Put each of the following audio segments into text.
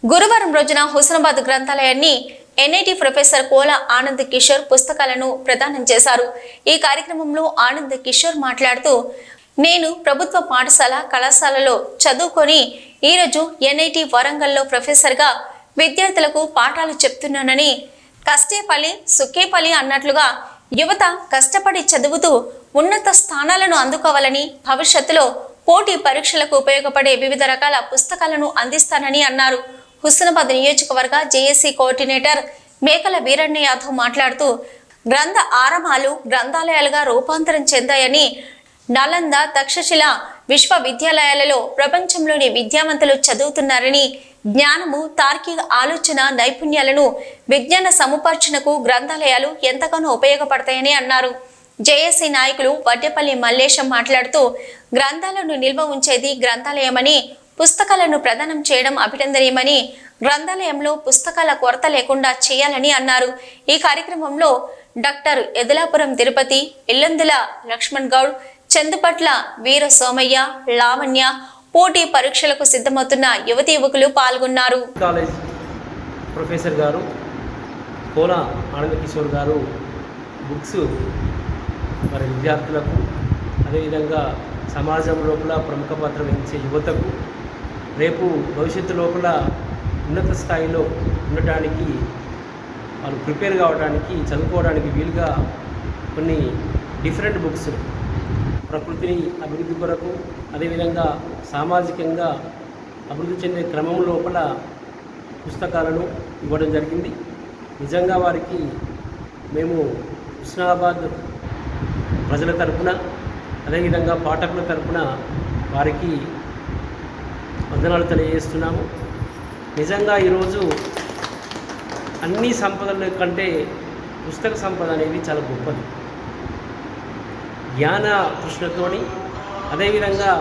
గురువారం రోజున Husnabad గ్రంథాలయాన్ని NIT professor కోల ఆనంద్ కిషోర్ పుస్తకాలను ప్రదానం చేశారు. ఈ కార్యక్రమంలో ఆనంద్ కిషోర్ మాట్లాడుతూ, నేను ప్రభుత్వ పాఠశాల కళాశాలలో చదువుకొని ఈరోజు ఎన్ఐటి వరంగల్లో ప్రొఫెసర్గా విద్యార్థులకు పాఠాలు చెప్తున్నానని, కష్టేపల్లి సుక్కేపల్లి అన్నట్లుగా యువత కష్టపడి చదువుతూ ఉన్నత స్థానాలను అందుకోవాలని, భవిష్యత్తులో పోటీ పరీక్షలకు ఉపయోగపడే వివిధ రకాల పుస్తకాలను అందిస్తానని అన్నారు. హుస్నాబాద్ నియోజకవర్గ జేఏసీ కోఆర్డినేటర్ మేకల వీరಣ್ణ యాదవ్ మాట్లాడుతూ, గ్రంథ ఆరామాలు గ్రంథాలయాలుగా రూపాంతరం చెందాయని, నలంద తక్షశిల విశ్వవిద్యాలయాలలో ప్రపంచంలోని విద్యావంతులు చదువుతున్నారని, జ్ఞానము తార్కిక ఆలోచన నైపుణ్యాలను విజ్ఞాన సముపార్జనకు గ్రంథాలయాలు ఎంతగానో ఉపయోగపడతాయని అన్నారు. జేఏసీ నాయకులు వడ్డేపల్లి మల్లేశం మాట్లాడుతూ, గ్రంథాలను నిల్వ ఉంచేది గ్రంథాలయమని, పుస్తకాలను ప్రదానం చేయడం అభినందనీయమని, గ్రంథాలయంలో పుస్తకాల కొరత లేకుండా చేయాలని అన్నారు. ఈ కార్యక్రమంలో డాక్టర్ ఎదలాపురం తిరుపతి, ఇల్లందుల లక్ష్మణ్ గౌడ్, చందుపట్ల వీర సోమయ్య, లావణ్య, పోటీ పరీక్షలకు సిద్ధమవుతున్న యువతి యువకులు పాల్గొన్నారు. కాలేజ్ ప్రొఫెసర్ గారు కోల ఆనంద్ కిషోర్ గారు బుక్స్ మరి విద్యార్థులకు, అదేవిధంగా సమాజం లోపల ప్రముఖ పాత్ర వహించే యువతకు రేపు భవిష్యత్తు లోపల ఉన్నత స్థాయిలో ఉండటానికి, వాళ్ళు ప్రిపేర్ కావడానికి, చదువుకోవడానికి వీలుగా కొన్ని డిఫరెంట్ బుక్స్ ప్రకృతిని అభివృద్ధి కొరకు, అదేవిధంగా సామాజికంగా అభివృద్ధి చెందే క్రమం లోపల పుస్తకాలను ఇవ్వడం జరిగింది. నిజంగా వారికి మేము హుస్నాబాద్ ప్రజల తరపున, అదేవిధంగా పాఠకుల తరపున వారికి వందనాలు తెలియజేస్తున్నాము. నిజంగా ఈరోజు అన్ని సంపదల కంటే పుస్తక సంపద అనేది చాలా గొప్పది. జ్ఞాన తృష్ణతోని, అదేవిధంగా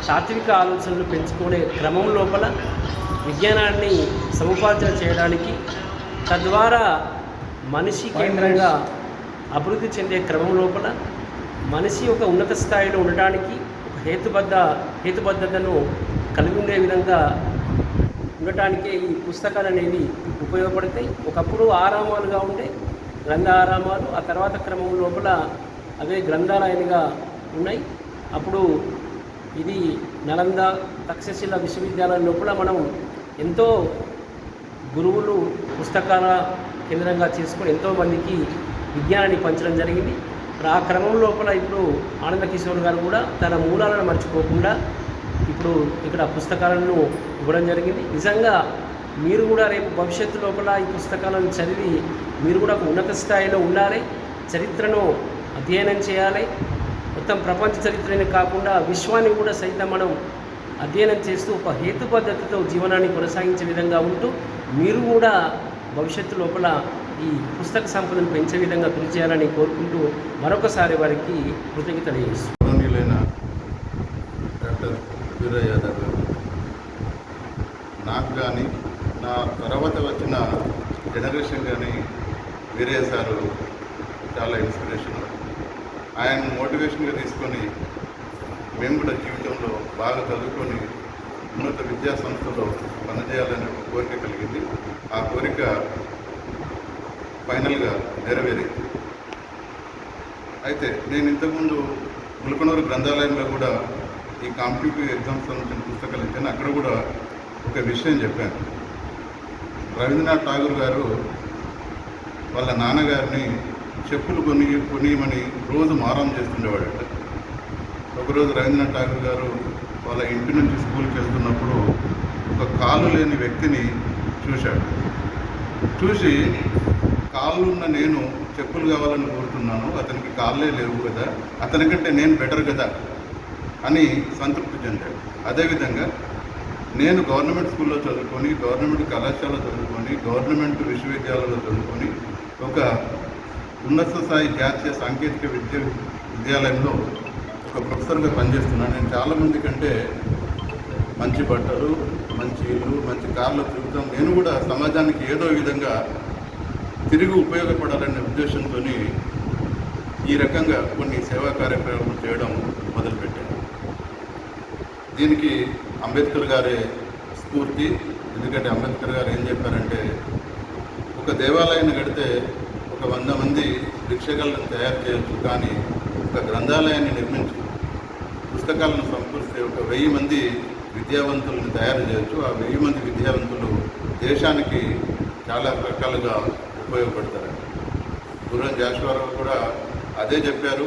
సాత్విక ఆలోచనలు పెంచుకునే క్రమం లోపల విజ్ఞానాన్ని సముపార్జన చేయడానికి, తద్వారా మనిషి కేంద్రంగా అభివృద్ధి చెందే క్రమం లోపల మనిషి ఒక ఉన్నత స్థాయిలో ఉండటానికి ఒక హేతుబద్ధతను కలిగి ఉండే విధంగా ఉండటానికే ఈ పుస్తకాలు అనేవి ఉపయోగపడతాయి. ఒకప్పుడు ఆరామాలుగా ఉండే గ్రంథ ఆరామాలు, ఆ తర్వాత క్రమం లోపల అవే గ్రంథాలయాలుగా ఉన్నాయి. అప్పుడు ఇది నలంద తక్షశిల విశ్వవిద్యాలయం లోపల మనం ఎంతో గురువులు పుస్తకాల కేంద్రంగా చేసుకొని ఎంతోమందికి విజ్ఞానాన్ని పంచడం జరిగింది. ఆ క్రమం లోపల ఇప్పుడు ఆనంద కిషోర్ గారు కూడా తన మూలాలను మర్చిపోకుండా ఇప్పుడు ఇక్కడ పుస్తకాలను ఇవ్వడం జరిగింది. నిజంగా మీరు కూడా రేపు భవిష్యత్తు లోపల ఈ పుస్తకాలను చదివి మీరు కూడా ఒక ఉన్నత స్థాయిలో ఉండాలి, చరిత్రను అధ్యయనం చేయాలి. మొత్తం ప్రపంచ చరిత్రనే కాకుండా విశ్వాన్ని కూడా సైతం మనం అధ్యయనం చేస్తూ ఒక హేతుబద్ధతతో జీవనాన్ని కొనసాగించే విధంగా ఉంటూ మీరు కూడా భవిష్యత్తు లోపల ఈ పుస్తక సంపదను పెంచే విధంగా కృషి చేయాలని కోరుకుంటూ మరొకసారి వారికి కృతజ్ఞతలు తెలియజేస్తున్నాను. డాక్టర్ వీర యాదవ్ గారు నాకు కానీ నా తర్వాత వచ్చిన జనరేషన్ కానీ వీరయ్య సారు చాలా ఇన్స్పిరేషన్. ఆయన మోటివేషన్గా తీసుకొని మేము కూడా జీవితంలో బాగా చదువుకొని ఉన్నత విద్యా సంస్థలో పనిచేయాలనే ఒక కోరిక కలిగింది. ఆ కోరిక ఫైనల్గా నెరవేరింది. అయితే నేను ఇంతకుముందు ములకనూరు గ్రంథాలయంలో కూడా ఈ కాంపిటేటివ్ ఎగ్జామ్స్ సంబంధించిన పుస్తకాలు ఇచ్చాను. అక్కడ కూడా ఒక విషయం చెప్పాను. రవీంద్రనాథ్ ఠాగూర్ గారు వాళ్ళ నాన్నగారిని చెప్పులు కొనియమని రోజు మారం చేస్తుండేవాడట. ఒకరోజు రవీంద్రనాథ్ ఠాగూర్ గారు వాళ్ళ ఇంటి నుంచి స్కూల్కి వెళ్తున్నప్పుడు ఒక కాలు లేని వ్యక్తిని చూశాడు. చూసి కాళ్ళున్న నేను చెప్పులు కావాలని కోరుతున్నాను, అతనికి కాళ్ళే లేవు కదా, అతనికంటే నేను బెటర్ కదా అని సంతృప్తి చెందాడు. అదేవిధంగా నేను గవర్నమెంట్ స్కూల్లో చదువుకొని, గవర్నమెంట్ కళాశాల చదువుకొని, గవర్నమెంట్ విశ్వవిద్యాలయంలో చదువుకొని ఒక ఉన్నత స్థాయి జాతీయ సాంకేతిక విద్యాలయంలో ఒక ప్రొఫెసర్గా పనిచేస్తున్నాను. నేను చాలామంది కంటే మంచి బట్టలు, మంచి ఇల్లు, మంచి కార్లు తిరుగుతాం. నేను కూడా సమాజానికి ఏదో విధంగా తిరిగి ఉపయోగపడాలనే ఉద్దేశంతో ఈ రకంగా కొన్ని సేవా కార్యక్రమాలు చేయడం మొదలుపెట్టాను. దీనికి అంబేద్కర్ గారి స్ఫూర్తి, ఎందుకంటే అంబేద్కర్ గారు ఏం చెప్పారంటే, ఒక దేవాలయాన్ని కడితే ఒక 100 మంది భిక్షగాళ్ళను తయారు చేయొచ్చు, కానీ ఒక గ్రంథాలయాన్ని నిర్మించి పుస్తకాలను సమకూరిస్తే ఒక 1000 మంది విద్యావంతులను తయారు చేయొచ్చు. ఆ 1000 మంది విద్యావంతులు దేశానికి చాలా రకాలుగా ఉపయోగపడతారు. గుర్రం జాషువారావు కూడా అదే చెప్పారు.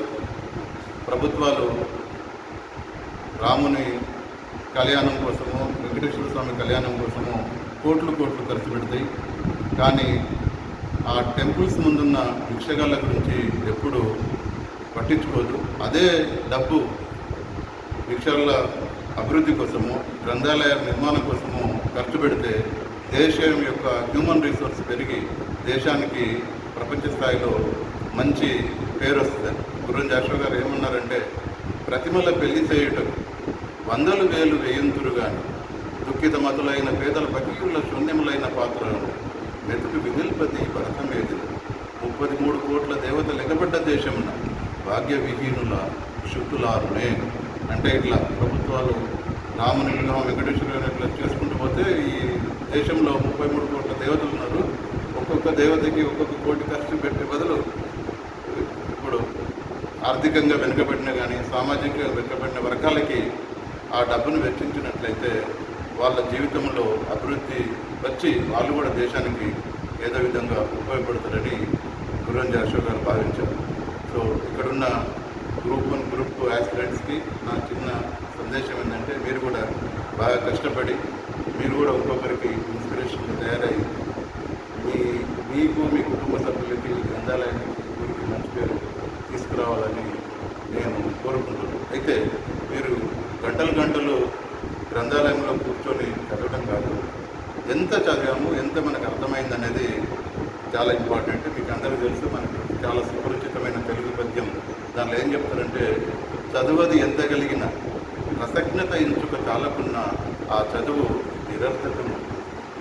ప్రభుత్వాలు రాముని కళ్యాణం కోసము, వెంకటేశ్వర స్వామి కళ్యాణం కోసము కోట్లు ఖర్చు పెడతాయి, కానీ ఆ టెంపుల్స్ ముందున్న భిక్షగాళ్ళ గురించి ఎప్పుడు పట్టించుకోదు. అదే డబ్బు భిక్షగాళ్ళ అభివృద్ధి కోసము, గ్రంథాలయాల నిర్మాణం కోసము ఖర్చు పెడితే దేశం యొక్క హ్యూమన్ రిసోర్స్ పెరిగి దేశానికి ప్రపంచ స్థాయిలో మంచి పేరు వస్తుంది. గుర్రం జాషువా గారు ఏమన్నారంటే, ప్రతిమల పెళ్లి చేయుటకు 100,000 వేయంతురు గాని దుఃఖిత మతులైన పేదల పకీయుల శూన్యములైన పాత్రలను మెతుకు విదిల్పతి భరతమేది 33 కోట్ల దేవత లెగబడ్డ దేశమున భాగ్య విహీనుల శుద్ధులారునే. అంటే ఇట్లా ప్రభుత్వాలు రాముని విగ్రహం వెంకటేశ్వర ఇట్లా చేసుకుంటూ పోతే ఈ దేశంలో 33 కోట్ల దేవతలు ఉన్నారు. ఒక్కొక్క దేవతకి ఒక్కొక్క కోటి ఖర్చు పెట్టే బదులు ఇప్పుడు ఆర్థికంగా వెనుకబడిన కానీ సామాజికంగా వెనుకబడిన వర్గాలకి ఆ డబ్బును వెచ్చించినట్లయితే వాళ్ళ జీవితంలో అభివృద్ధి వచ్చి వాళ్ళు కూడా దేశానికి ఏదో విధంగా ఉపయోగపడతారని గుర్రం జాషువా గారు భావించారు. సో ఇక్కడున్న గ్రూప్ 1, గ్రూప్ 2 యాస్పిరెంట్స్కి నా చిన్న సందేశం ఏంటంటే, మీరు కూడా బాగా కష్టపడి మీరు కూడా ఇంకొకరికి ఇన్స్పిరేషన్గా తయారై మీకు మీ కుటుంబ సభ్యులకి గ్రంథాలయానికి ఊరికి మంచి పేరు తీసుకురావాలని నేను కోరుకుంటున్నాను. అయితే మీరు గంటలు గ్రంథాలయంలో కూర్చొని చదవడం కాదు, ఎంత చదివాము, ఎంత మనకు అర్థమైందనేది చాలా ఇంపార్టెంట్. మీకు అందరికీ తెలుసు, మనకు చాలా సుపరిచితమైన తెలుగు పద్యం. దానిలో ఏం చెప్తారంటే, చదువది ఎంత కలిగిన రసజ్ఞత ఎంచుక చాలకున్న ఆ చదువు నిరర్థకము,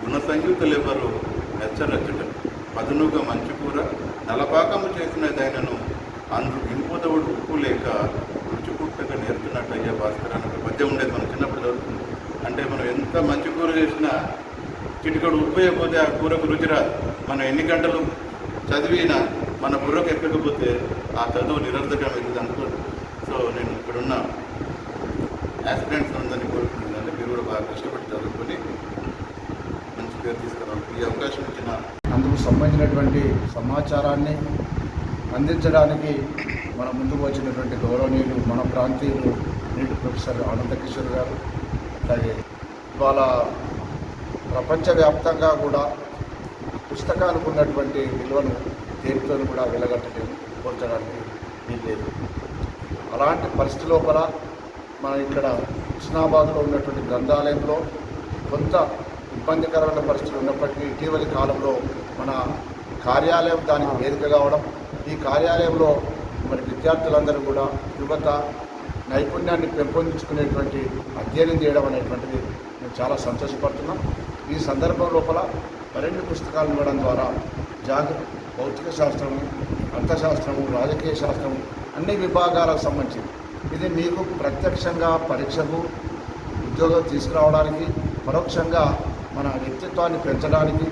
గుణ సంయుక్తులెవరు మెచ్చరచ్చటం, పదునుగా మంచి కూర నలపాకము చేసినదైనను అందు ఇంపుదవుడు ఉప్పు లేక రుచి పుట్టగా నేర్చున్నట్టయ్యా భాస్కర్ అని ఒక పద్యం ఉండేది మనం చిన్నప్పుడు చదువుతుంది. అంటే మనం ఎంత మంచి కూర చేసినా చిటికడు ఉప్పు అయిపోతే ఆ కూరకు రుచి రాదు. మనం ఎన్ని గంటలు చదివినా మన బుర్రకు ఎక్కకపోతే ఆ చదువు నిరర్థకం అవుతుంది అనుకోండి. సో నేను ఇక్కడున్న యాస్పిరెంట్స్ అందరినీ కోరుకుంటుందంటే, మీరు కూడా బాగా కష్టపడి చదువుకొని మంచి పేరు తీసుకురావాలి. ఈ అవకాశం ఇచ్చిన అందుకు సంబంధించినటువంటి సమాచారాన్ని అందించడానికి మన ముందుకు వచ్చినటువంటి గౌరవనీయులు మన ప్రాంతీయులు నీటి ప్రొఫెసర్ ఆనంద కిషోర్ గారు, అలాగే ఇవాళ ప్రపంచవ్యాప్తంగా కూడా పుస్తకాలకు ఉన్నటువంటి విలువను దేనితో కూడా వెలగట్టలేము, పోల్చడానికి వీల్లేదు. అలాంటి పరిస్థితి లోపల మన ఇక్కడ హుస్నాబాద్లో ఉన్నటువంటి గ్రంథాలయంలో కొంత ఇబ్బందికరమైన పరిస్థితులు ఉన్నప్పటికీ ఇటీవలి కాలంలో మన కార్యాలయం దానికి వేదిక కావడం, ఈ కార్యాలయంలో మరి విద్యార్థులందరూ కూడా యువత నైపుణ్యాన్ని పెంపొందించుకునేటువంటి అధ్యయనం చేయడం అనేటువంటిది మేము చాలా సంతోషపడుతున్నాం. ఈ సందర్భం లోపల మరిన్ని పుస్తకాలు ఇవ్వడం ద్వారా భౌతిక శాస్త్రము, అర్థశాస్త్రము, రాజకీయ శాస్త్రము అన్ని విభాగాలకు సంబంధించి ఇది మీకు ప్రత్యక్షంగా పరీక్షకు ఉద్యోగం తీసుకురావడానికి, పరోక్షంగా మన వ్యక్తిత్వాన్ని పెంచడానికి,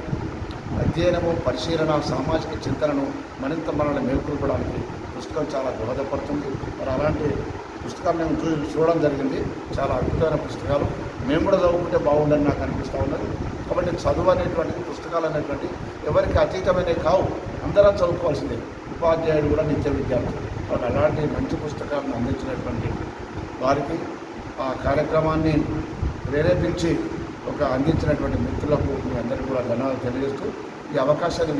అధ్యయనము, పరిశీలన, సామాజిక చింతనను మరింత మనల్ని మేల్కొల్పడానికి పుస్తకం చాలా దోహదపడుతుంది. మరి అలాంటి పుస్తకాలు మేము చూడడం జరిగింది. చాలా అద్భుతమైన పుస్తకాలు. మేము కూడా చదువుకుంటే బాగుండని నాకు అనిపిస్తూ ఉన్నది. కాబట్టి చదువు అనేటువంటిది, పుస్తకాలు అనేటువంటి ఎవరికి అతీతమైనవి కావు, అందరం చదువుకోవాల్సిందే. ఉపాధ్యాయుడు కూడా నిత్య విద్యార్థి. కాబట్టి అలాంటి మంచి పుస్తకాలను అందించినటువంటి వారికి, ఆ కార్యక్రమాన్ని ప్రేరేపించి అందించినటువంటి మిత్రులకు మీ అందరికీ కూడా ధన్యవాదాలు తెలియజేస్తూ ఈ అవకాశాన్ని